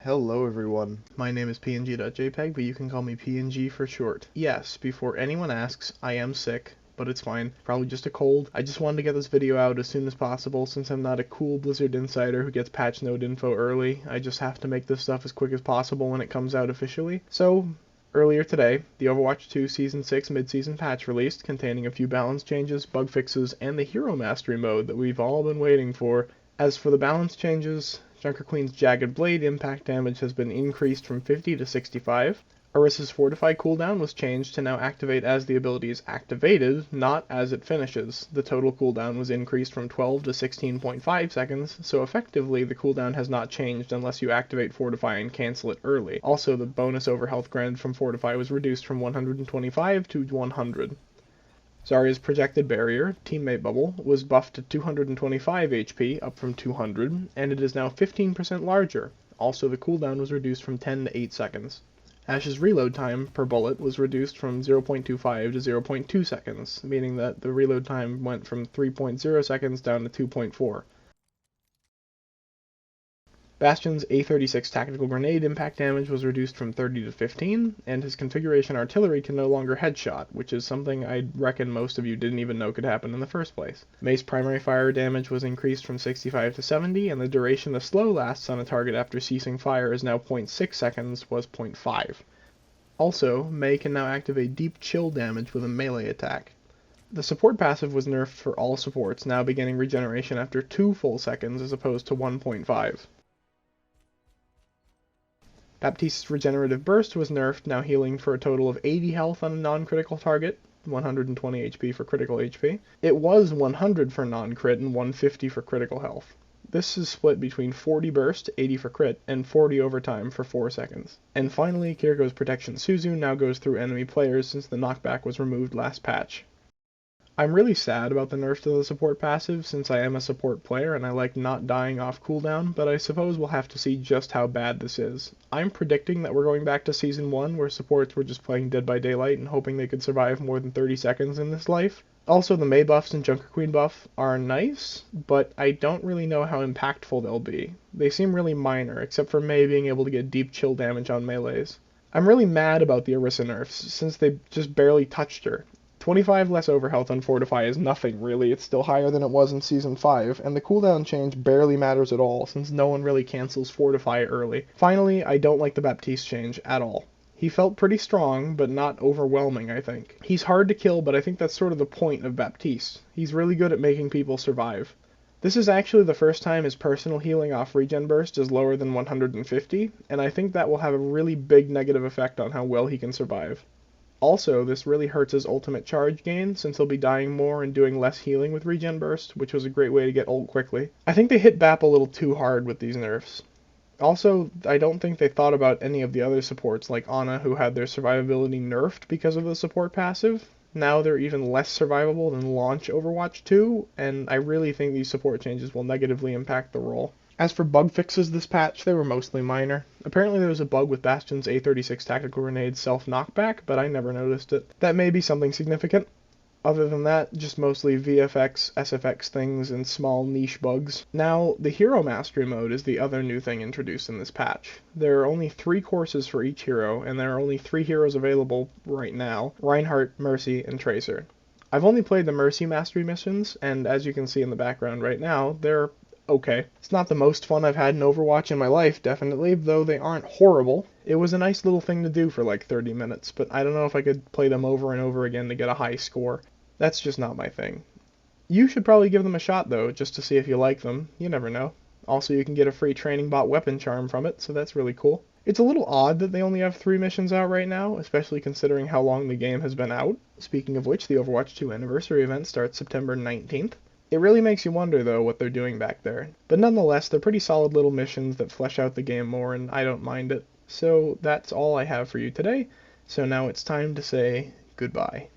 Hello everyone, my name is png.jpg, but you can call me PNG for short. Yes, before anyone asks, I am sick, but it's fine. Probably just a cold. I just wanted to get this video out as soon as possible since I'm not a cool Blizzard insider who gets patch note info early. I just have to make this stuff as quick as possible when it comes out officially. So, earlier today, the Overwatch 2 Season 6 Midseason patch released, containing a few balance changes, bug fixes, and the Hero Mastery mode that we've all been waiting for. As for the balance changes, Junker Queen's Jagged Blade impact damage has been increased from 50 to 65. Orissa's Fortify cooldown was changed to now activate as the ability is activated, not as it finishes. The total cooldown was increased from 12 to 16.5 seconds, so effectively the cooldown has not changed unless you activate Fortify and cancel it early. Also, the bonus overhealth granted from Fortify was reduced from 125 to 100. Zarya's projected barrier, teammate bubble, was buffed to 225 HP, up from 200, and it is now 15% larger. Also, the cooldown was reduced from 10 to 8 seconds. Ashe's reload time per bullet was reduced from 0.25 to 0.2 seconds, meaning that the reload time went from 3.0 seconds down to 2.4. Bastion's A36 tactical grenade impact damage was reduced from 30 to 15, and his configuration artillery can no longer headshot, which is something I reckon most of you didn't even know could happen in the first place. Mace primary fire damage was increased from 65 to 70, and the duration the slow lasts on a target after ceasing fire is now 0.6 seconds, was 0.5. Also, Mei can now activate deep chill damage with a melee attack. The support passive was nerfed for all supports, now beginning regeneration after 2 full seconds as opposed to 1.5. Baptiste's regenerative burst was nerfed, now healing for a total of 80 health on a non-critical target, 120 HP for critical HP. It was 100 for non-crit and 150 for critical health. This is split between 40 burst, 80 for crit, and 40 overtime for 4 seconds. And finally, Kiriko's Protection Suzu now goes through enemy players since the knockback was removed last patch. I'm really sad about the nerf to the support passive since I am a support player and I like not dying off cooldown, but I suppose we'll have to see just how bad this is. I'm predicting that we're going back to Season 1 where supports were just playing Dead by Daylight and hoping they could survive more than 30 seconds in this life. Also, the Mei buffs and Junker Queen buff are nice, but I don't really know how impactful they'll be. They seem really minor, except for Mei being able to get deep chill damage on melees. I'm really mad about the Orisa nerfs, since they just barely touched her. 25 less overhealth on Fortify is nothing, really. It's still higher than it was in Season 5, and the cooldown change barely matters at all, since no one really cancels Fortify early. Finally, I don't like the Baptiste change at all. He felt pretty strong, but not overwhelming, I think. He's hard to kill, but I think that's sort of the point of Baptiste. He's really good at making people survive. This is actually the first time his personal healing off regen burst is lower than 150, and I think that will have a really big negative effect on how well he can survive. Also, this really hurts his ultimate charge gain, since he'll be dying more and doing less healing with regen burst, which was a great way to get ult quickly. I think they hit BAP a little too hard with these nerfs. Also, I don't think they thought about any of the other supports like Ana, who had their survivability nerfed because of the support passive. Now they're even less survivable than launch Overwatch 2, and I really think these support changes will negatively impact the role. As for bug fixes this patch, they were mostly minor. Apparently there was a bug with Bastion's A36 tactical grenade's self-knockback, but I never noticed it. That may be something significant. Other than that, just mostly VFX, SFX things, and small niche bugs. Now, the Hero Mastery mode is the other new thing introduced in this patch. There are only 3 courses for each hero, and there are only 3 heroes available right now: Reinhardt, Mercy, and Tracer. I've only played the Mercy Mastery missions, and as you can see in the background right now, they're okay. It's not the most fun I've had in Overwatch in my life, definitely, though they aren't horrible. It was a nice little thing to do for like 30 minutes, but I don't know if I could play them over and over again to get a high score. That's just not my thing. You should probably give them a shot though, just to see if you like them. You never know. Also, you can get a free training bot weapon charm from it, so that's really cool. It's a little odd that they only have 3 missions out right now, especially considering how long the game has been out. Speaking of which, the Overwatch 2 anniversary event starts September 19th. It really makes you wonder, though, what they're doing back there. But nonetheless, they're pretty solid little missions that flesh out the game more, and I don't mind it. So that's all I have for you today. So now it's time to say goodbye.